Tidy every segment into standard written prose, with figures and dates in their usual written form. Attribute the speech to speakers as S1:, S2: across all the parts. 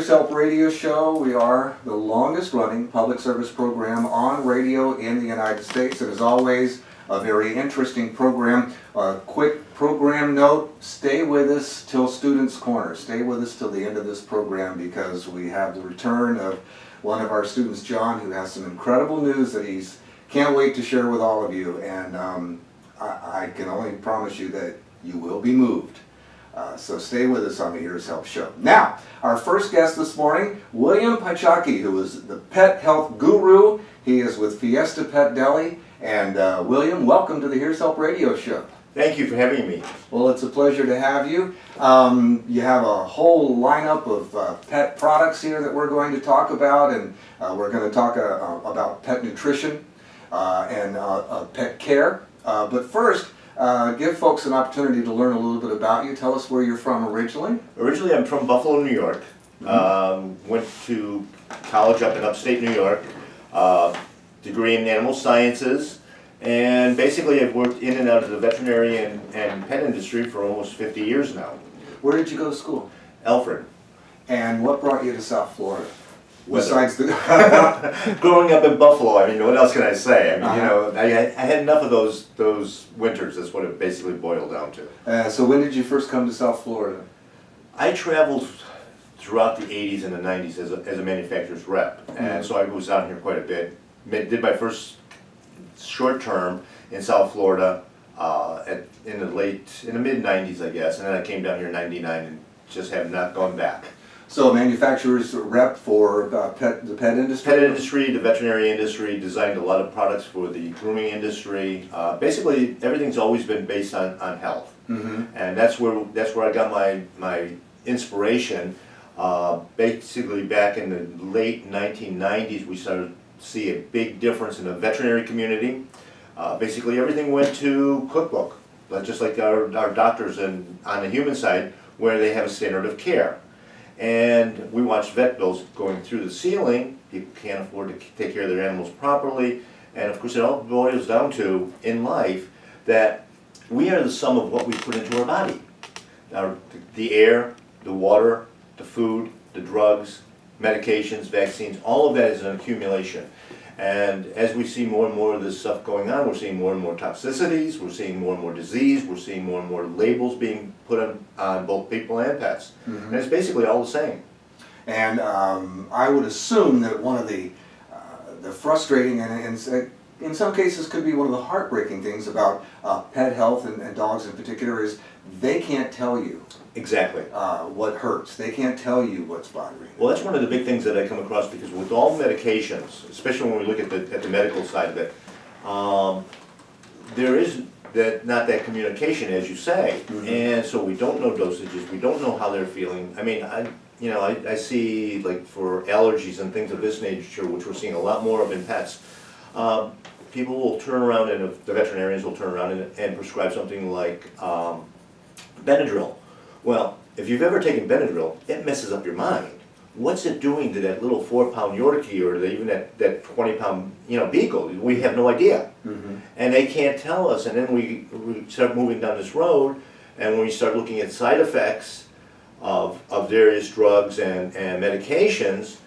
S1: Here's Help radio show. We are the longest running public service program on radio in the United States. And as always, a very interesting program. A quick program note, stay with us till Students Corner. Stay with us till the end of this program because we have the return of one of our students, John, who has some incredible news that he's can't wait to share with all of you. And I can only promise you that you will be moved. So stay with us on the Here's Help show. Now, our first guest this morning, William Pachaki, who is the pet health guru. He is with Fiesta Pet Deli. And William, welcome to the Here's Help radio show.
S2: Thank you for having me.
S1: Well, it's a pleasure to have you. You have a whole lineup of pet products here that we're going to talk about, and we're going to talk about pet nutrition and pet care. But first, give folks an opportunity to learn a little bit about you. Tell us where you're from originally.
S2: Originally, I'm from Buffalo, New York. Went to college up in upstate New York. Degree in animal sciences. And basically, I've worked in and out of the veterinary and pet industry for almost 50 years now.
S1: Where did you go to school?
S2: Alfred.
S1: And what brought you to South Florida?
S2: Weather.
S1: Besides the
S2: Growing up in Buffalo, I mean, what else can I say? I mean, you know, I had enough of those winters. That's what it basically boiled down to.
S1: So when did you first come to South Florida?
S2: I traveled throughout the 80s and the 90s as a manufacturer's rep. And so I was out here quite a bit. Did my first short term in South Florida in the mid-90s, I guess. And then I came down here in 99 and just have not gone back.
S1: So a manufacturer's rep for the pet industry?
S2: Pet industry, the veterinary industry, designed a lot of products for the grooming industry. Basically, everything's always been based on health. And that's where I got my inspiration. Basically, back in the late 1990s, we started to see a big difference in the veterinary community. Basically, everything went to cookbook, just like our doctors on the human side, where they have a standard of care. And we watched vet bills going through the ceiling. People can't afford to take care of their animals properly. And of course, it all boils down to, in life, that we are the sum of what we put into our body. The air, the water, the food, the drugs, medications, vaccines, all of that is an accumulation. And as we see more and more of this stuff going on, we're seeing more and more toxicities, we're seeing more and more disease, we're seeing more and more labels being put on both people and pets. And it's basically all the same.
S1: And I would assume that one of the frustrating and in some cases could be one of the heartbreaking things about pet health and dogs in particular is they can't tell you
S2: exactly
S1: what hurts. They can't tell you what's bothering you.
S2: Well, that's one of the big things that I come across, because with all medications, especially when we look at the medical side of it, there is not that communication, as you say, and so we don't know dosages, we don't know how they're feeling. I mean, I see, like, for allergies and things of this nature, which we're seeing a lot more of in pets, people will turn around, and the veterinarians will turn around and prescribe something like Benadryl. Well, if you've ever taken Benadryl, it messes up your mind. What's it doing to that little 4-pound Yorkie or even that 20-pound beagle? We have no idea, and they can't tell us. And then we start moving down this road, and when we start looking at side effects of various drugs and medications,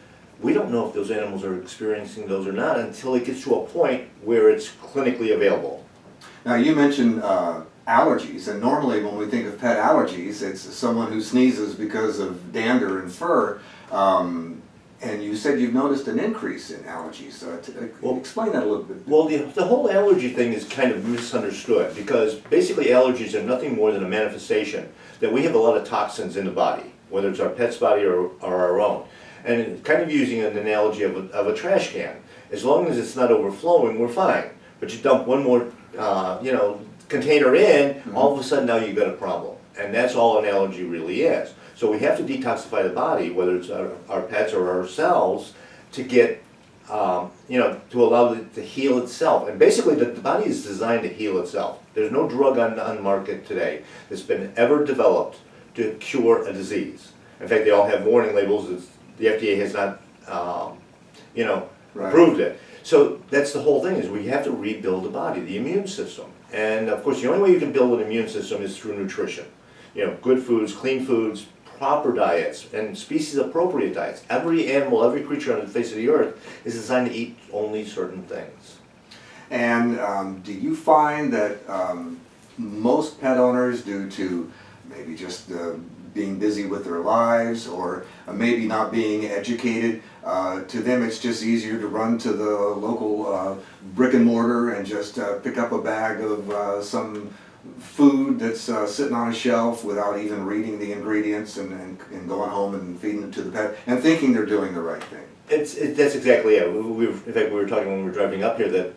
S2: we don't know if those animals are experiencing those or not until it gets to a point where it's clinically available.
S1: Now, you mentioned allergies, and normally when we think of pet allergies, it's someone who sneezes because of dander and fur. And you said you've noticed an increase in allergies. Explain that a little bit.
S2: Well, the whole allergy thing is kind of misunderstood, because basically allergies are nothing more than a manifestation that we have a lot of toxins in the body, whether it's our pet's body or our own. And kind of using an analogy of a trash can. As long as it's not overflowing, we're fine. But you dump one more, container in, all of a sudden now you've got a problem. And that's all an allergy really is. So we have to detoxify the body, whether it's our pets or ourselves, to get, to allow it to heal itself. And basically the body is designed to heal itself. There's no drug on the market today that's been ever developed to cure a disease. In fact, they all have warning labels. The FDA has not, approved it. So that's the whole thing, is we have to rebuild the body, the immune system. And of course, the only way you can build an immune system is through nutrition. Good foods, clean foods, proper diets and species appropriate diets. Every animal, every creature on the face of the earth is designed to eat only certain things.
S1: And do you find that most pet owners, due to maybe just being busy with their lives or maybe not being educated, to them it's just easier to run to the local brick and mortar and just pick up a bag of some food that's sitting on a shelf without even reading the ingredients and going home and feeding it to the pet and thinking they're doing the right thing?
S2: That's exactly it. In fact, we were talking when we were driving up here that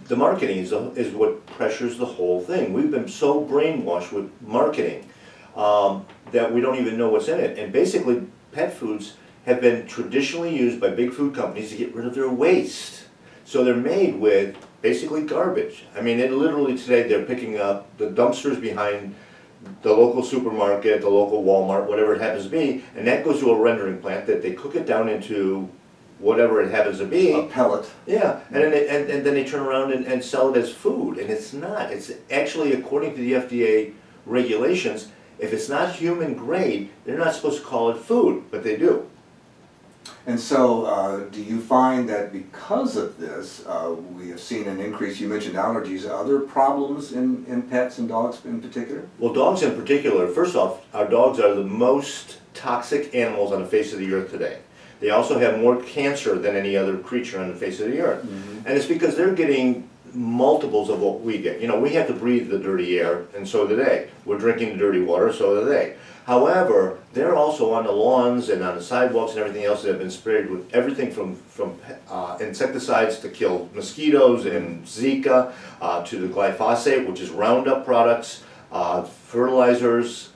S2: the marketing is what pressures the whole thing. We've been so brainwashed with marketing that we don't even know what's in it. And basically, pet foods have been traditionally used by big food companies to get rid of their waste. So they're made with basically garbage. I mean, literally today they're picking up the dumpsters behind the local supermarket, the local Walmart, whatever it happens to be, and that goes to a rendering plant that they cook it down into whatever it happens to be.
S1: A pellet.
S2: Yeah, and then they turn around and sell it as food, and it's not. It's actually, according to the FDA regulations, if it's not human grade, they're not supposed to call it food, but they do.
S1: And so, do you find that because of this, we have seen an increase, you mentioned allergies, other problems in pets and dogs in particular?
S2: Well, dogs in particular, first off, our dogs are the most toxic animals on the face of the earth today. They also have more cancer than any other creature on the face of the earth. Mm-hmm. And it's because they're getting multiples of what we get. You know, we have to breathe the dirty air, and so do they. We're drinking the dirty water, so do they. However, they're also on the lawns and on the sidewalks and everything else that have been sprayed with everything from insecticides to kill mosquitoes and Zika, to the glyphosate, which is Roundup products, fertilizers,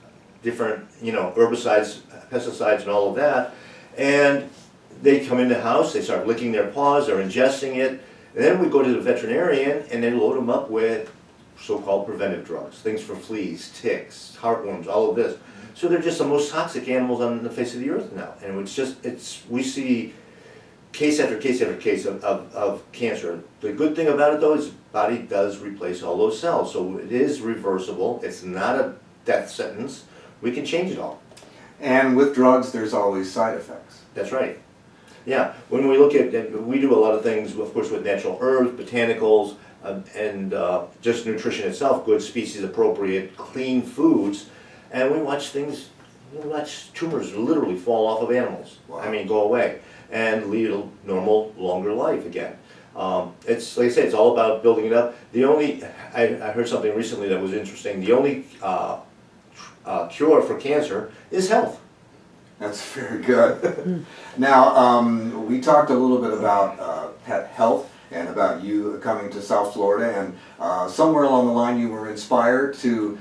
S2: different, herbicides, pesticides, and all of that. And they come in the house, they start licking their paws, they're ingesting it, and then we go to the veterinarian and they load them up with so-called preventive drugs, things for fleas, ticks, heartworms, all of this. So they're just the most toxic animals on the face of the earth now. And we see case after case after case of cancer. The good thing about it though is the body does replace all those cells. So it is reversible, it's not a death sentence, we can change it all.
S1: And with drugs, there's always side effects.
S2: That's right. Yeah, when we look at, we do a lot of things, of course, with natural herbs, botanicals, and just nutrition itself, good species appropriate, clean foods, and we watch tumors literally fall off of animals. Wow. I mean, go away, and lead a normal, longer life again. It's, like I say, it's all about building it up. I heard something recently that was interesting. The only cure for cancer is health.
S1: That's very good. Now, we talked a little bit about pet health and about you coming to South Florida, and somewhere along the line you were inspired to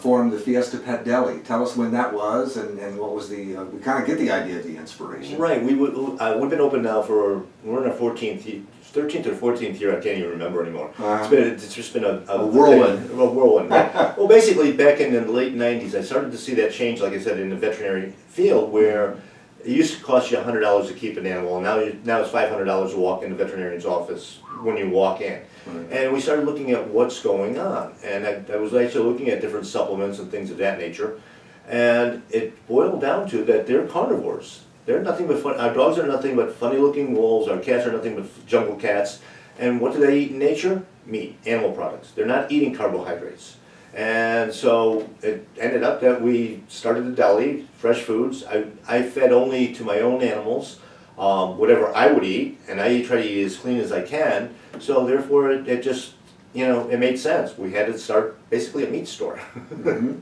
S1: form the Fiesta Pet Deli. Tell us when that was and what was we kind of get the idea of the inspiration.
S2: Right, we've been open now we're in our 13th or 14th year, I can't even remember anymore. It's just been a whirlwind. Well, basically, back in the late 90s, I started to see that change, like I said, in the veterinary field, where it used to cost you $100 to keep an animal, and now it's $500 to walk in the veterinarian's office when you walk in. Right. And we started looking at what's going on, and I was actually looking at different supplements and things of that nature, and it boiled down to that they're carnivores. They're nothing but fun. Our dogs are nothing but funny-looking wolves. Our cats are nothing but jungle cats. And what do they eat in nature? Meat, animal products. They're not eating carbohydrates. And so it ended up that we started a deli, fresh foods. I fed only to my own animals, whatever I would eat, and I try to eat as clean as I can. So therefore, it just, it made sense. We had to start basically a meat store.
S1: Mm-hmm.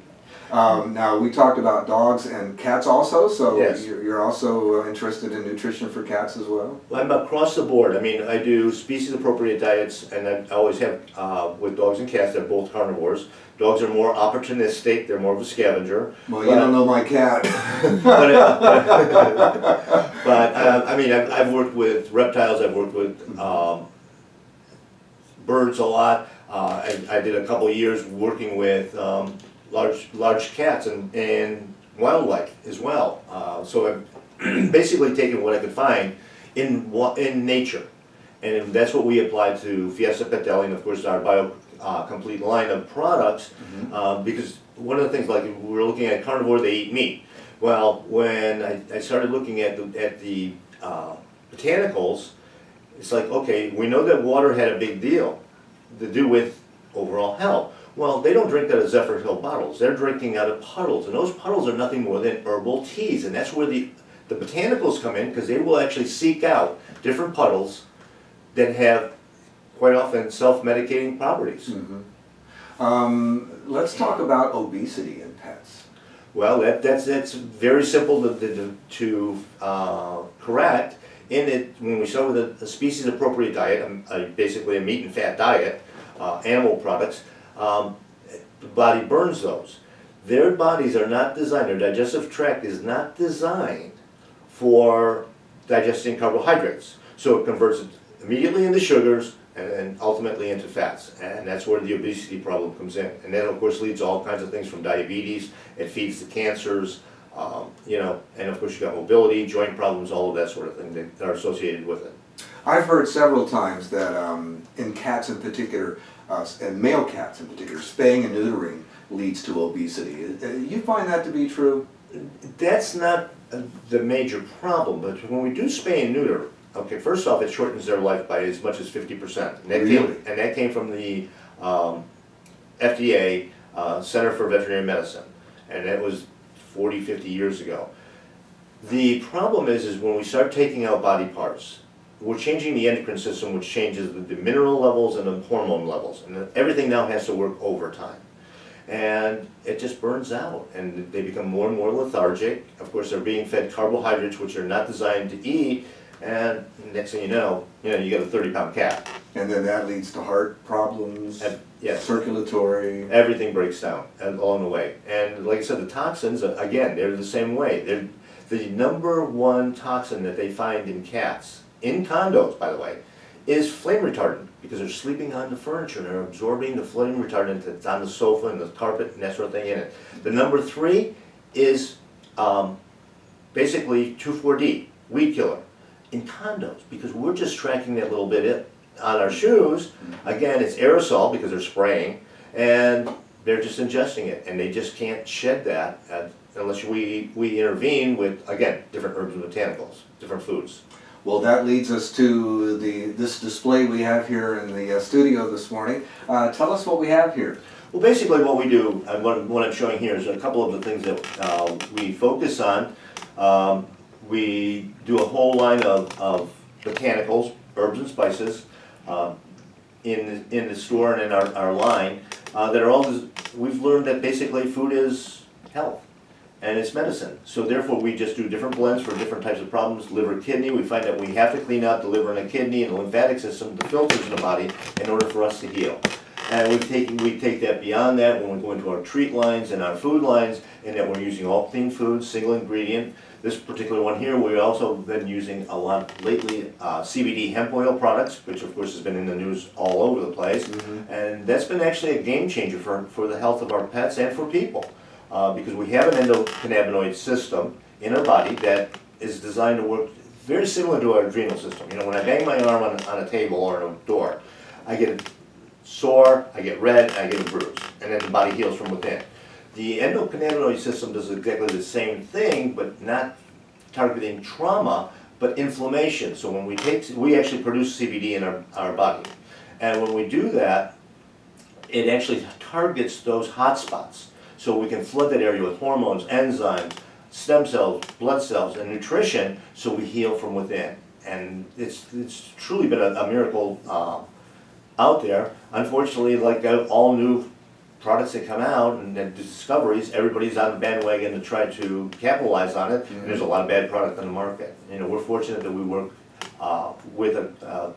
S1: Now, we talked about dogs and cats also, so yes. You're also interested in nutrition for cats as well?
S2: Well, I'm across the board. I mean, I do species-appropriate diets, and I always have, with dogs and cats, they're both carnivores. Dogs are more opportunistic, they're more of a scavenger.
S1: Well, you don't know my cat.
S2: I mean, I've worked with reptiles, I've worked with birds a lot. I did a couple of years working with large cats and wildlife as well. So I've basically taken what I could find in nature, and that's what we applied to Fiesta Pet Deli, and of course our Bio Complete line of products, because one of the things, like, we're looking at carnivore, they eat meat. Well, when I started looking at the botanicals, it's like, okay, we know that water had a big deal to do with overall health. Well, they don't drink out of Zephyr Hill bottles. They're drinking out of puddles, and those puddles are nothing more than herbal teas, and that's where the botanicals come in, because they will actually seek out different puddles that have quite often self-medicating properties.
S1: Let's talk about obesity in pets.
S2: Well, that's very simple to correct. In it, when we start with a species-appropriate diet, basically a meat and fat diet, animal products, the body burns those. Their bodies are not designed, their digestive tract is not designed for digesting carbohydrates. So it converts it immediately into sugars and then ultimately into fats. And that's where the obesity problem comes in. And that, of course, leads to all kinds of things from diabetes, it feeds to cancers, you know, and of course you got mobility, joint problems, all of that sort of thing that are associated with it.
S1: I've heard several times that in cats in particular, and male cats in particular, spaying and neutering leads to obesity. You find that to be true?
S2: That's not the major problem, but when we do spay and neuter, okay, first off, it shortens their life by as much as 50%. And that
S1: Really?
S2: that came from the FDA, Center for Veterinary Medicine, and that was 40, 50 years ago. The problem is when we start taking out body parts, we're changing the endocrine system, which changes the mineral levels and the hormone levels, and everything now has to work overtime. And it just burns out, and they become more and more lethargic. Of course, they're being fed carbohydrates, which are not designed to eat, and next thing you know, you got a 30-pound cat.
S1: And then that leads to heart problems,
S2: Yes.
S1: circulatory.
S2: Everything breaks down along the way. And like I said, the toxins, again, they're the same way. They're the #1 toxin that they find in cats, in condos, by the way, is flame retardant, because they're sleeping on the furniture and they're absorbing the flame retardant that's on the sofa and the carpet and that sort of thing in it. The #3 is basically 2,4-D, weed killer, in condos, because we're just tracking that little bit on our shoes. Again, it's aerosol because they're spraying, and they're just ingesting it, and they just can't shed that unless we intervene with, again, different herbs and botanicals, different foods.
S1: Well, that leads us to this display we have here in the studio this morning. Tell us what we have here.
S2: Well, basically what we do, and what I'm showing here is a couple of the things that we focus on. We do a whole line of botanicals, herbs and spices, in the store and in our line, that are all, we've learned that basically food is health and it's medicine. So therefore we just do different blends for different types of problems. Liver, kidney, we find that we have to clean out the liver and the kidney and the lymphatic system, the filters in the body, in order for us to heal. And we take that beyond that when we go into our treat lines and our food lines, in that we're using all clean foods, single ingredient. This particular one here, we've also been using a lot lately CBD hemp oil products, which of course has been in the news all over the place. And that's been actually a game changer for the health of our pets and for people. Because we have an endocannabinoid system in our body that is designed to work very similar to our adrenal system. You know, when I bang my arm on a table or on a door, I get sore, I get red, and I get a bruise, and then the body heals from within. The endocannabinoid system does exactly the same thing, but not targeting trauma, but inflammation. So when we actually produce CBD in our body. And when we do that, it actually targets those hot spots. So we can flood that area with hormones, enzymes, stem cells, blood cells, and nutrition, so we heal from within. And it's truly been a miracle out there. Unfortunately, like all new products that come out and discoveries, everybody's on the bandwagon to try to capitalize on it, and there's a lot of bad product on the market. You know, we're fortunate that we work with a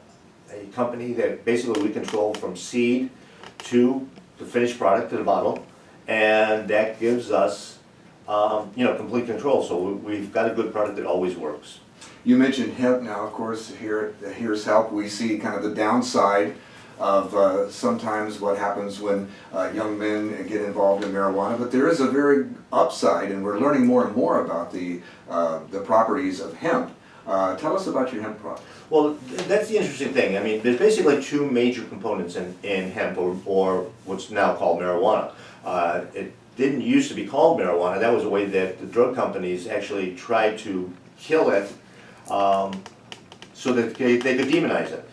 S2: company that basically we control from seed to the finished product to the bottle, and that gives us complete control. So we've got a good product that always works.
S1: You mentioned hemp. Now, of course, here at Here's Help, we see kind of the downside of sometimes what happens when young men get involved in marijuana, but there is a very upside, and we're learning more and more about the properties of hemp. Tell us about your hemp product.
S2: Well, that's the interesting thing. I mean, there's basically two major components in hemp, or what's now called marijuana. didn't used to be called marijuana. That was a way that the drug companies actually tried to kill it, so that they could demonize it.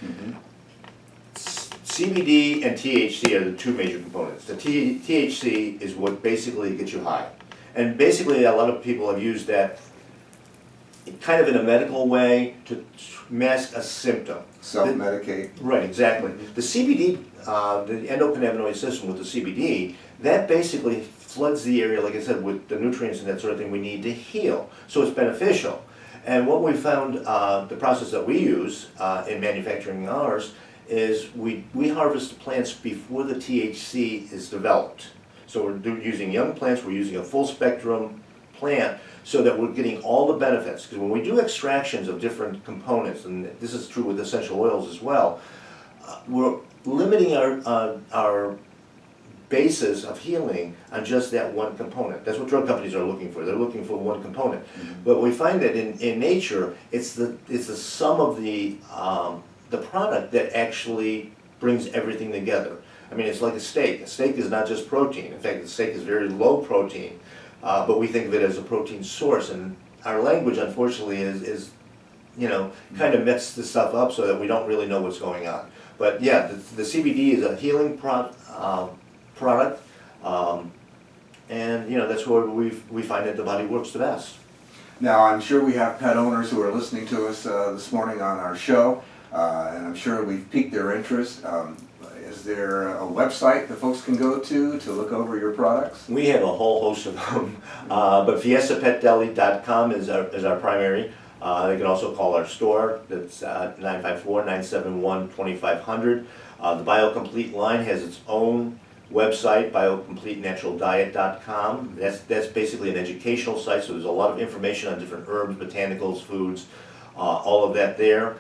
S2: CBD and THC are the two major components. The THC is what basically gets you high. And basically a lot of people have used that kind of in a medical way to mask a symptom.
S1: Self-medicate.
S2: Right, exactly. The CBD, the endocannabinoid system with the CBD, that basically floods the area, like I said, with the nutrients and that sort of thing we need to heal. So it's beneficial. And what we found, the process that we use in manufacturing ours, is we harvest the plants before the THC is developed. So we're using young plants, we're using a full spectrum plant so that we're getting all the benefits. Because when we do extractions of different components, and this is true with essential oils as well, we're limiting our basis of healing on just that one component. That's what drug companies are looking for. They're looking for one component. But we find that in nature, it's the sum of the product that actually brings everything together. I mean, it's like a steak. A steak is not just protein. In fact, the steak is very low protein, but we think of it as a protein source. And our language, unfortunately, is kind of mixes this stuff up so that we don't really know what's going on. But yeah, the CBD is a healing product, and that's where we find that the body works the best.
S1: Now, I'm sure we have pet owners who are listening to us this morning on our show, and I'm sure we've piqued their interest. Is there a website that folks can go to look over your products?
S2: We have a whole host of them, but fiestapetdeli.com is our primary. They can also call our store. That's 954-971-2500. The BioComplete line has its own website, biocompletenaturaldiet.com. That's basically an educational site, so there's a lot of information on different herbs, botanicals, foods, all of that there.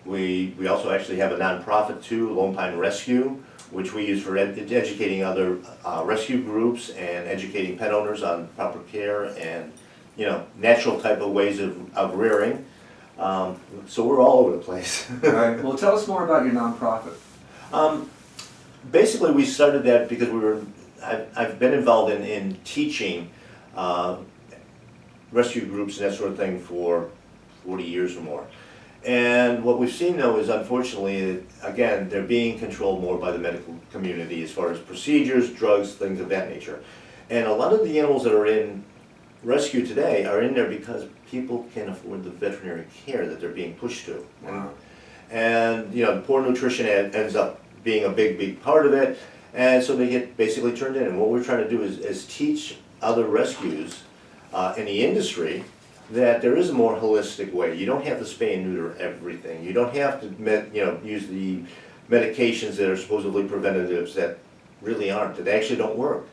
S2: We also actually have a nonprofit too, Lone Pine Rescue, which we use for educating other rescue groups and educating pet owners on proper care and natural type of ways of rearing. So we're all over the place.
S1: Right. Well, tell us more about your nonprofit.
S2: Basically, we started that because I've been involved in teaching rescue groups and that sort of thing for 40 years or more. And what we've seen though is, unfortunately, again, they're being controlled more by the medical community as far as procedures, drugs, things of that nature. And a lot of the animals that are in rescue today are in there because people can't afford the veterinary care that they're being pushed to.
S1: Wow.
S2: And poor nutrition ends up being a big part of it, and so they get basically turned in. And what we're trying to do is teach other rescues in the industry that there is a more holistic way. You don't have to spay and neuter everything. You don't have to use the medications that are supposedly preventatives that really aren't, that actually don't work.